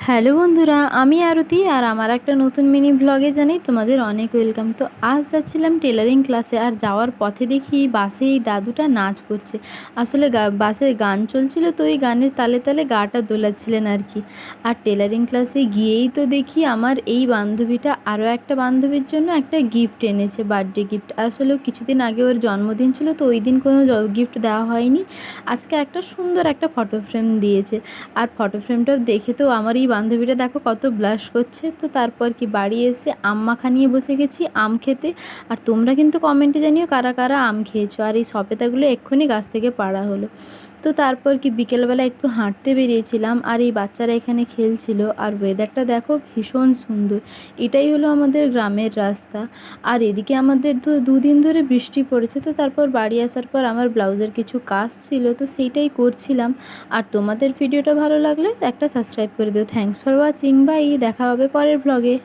Hello বন্ধুরা, আমি আরতি আর আমার একটা নতুন মিনি ব্লগে জানাই তোমাদের অনেক ওয়েলকাম। তো আজ যাচ্ছিলাম টেলারিং ক্লাসে, আর যাওয়ার পথে দেখি বাসে এই দাদুটা নাচ করছে। আসলে বাসে গান চলছিল, তো ওই গানের তালে তালে গাটা দোলাচ্ছিলেন আর কি। আর টেলারিং ক্লাসে গিয়েই তো দেখি আমার এই বান্ধবীটা আরও একটা বান্ধবীর জন্য একটা গিফট এনেছে, বার্থডে গিফট। আসলে কিছুদিন আগে ওর জন্মদিন ছিল, তো ওই দিন কোনো গিফট দেওয়া হয়নি। আজকে একটা সুন্দর একটা ফটো ফ্রেম দিয়েছে। আর ফটো ফ্রেমটা দেখে তো আমার এই বান্ধবীটা দেখো কত ব্লাশ করছে। তো তারপর কি বাড়ি এসে আম মাখা নিয়ে বসে গেছি আম খেতে। আর তোমরা কিন্তু কমেন্টে জানিও কারা কারা আম খেয়েছো। আর এই সবেদাগুলো এক্ষুনি গাছ থেকে পাড়া হলো। তো তারপর কি বিকেলবেলা একটু হাঁটতে বেরিয়েছিলাম, আর এই বাচ্চারা এখানে খেলছিল। আর ওয়েদারটা দেখো ভীষণ সুন্দর। এটাই হলো আমাদের গ্রামের রাস্তা। আর এদিকে আমাদের দুদিন ধরে বৃষ্টি পড়েছে। তো তারপর বাড়ি আসার পর আমার ব্লাউজের কিছু কাজ ছিল, তো সেইটাই করছিলাম। আর তোমাদের ভিডিওটা ভালো লাগলে একটা সাবস্ক্রাইব করে দিও। Thanks for watching, bye. দেখা হবে পরের ব্লগে।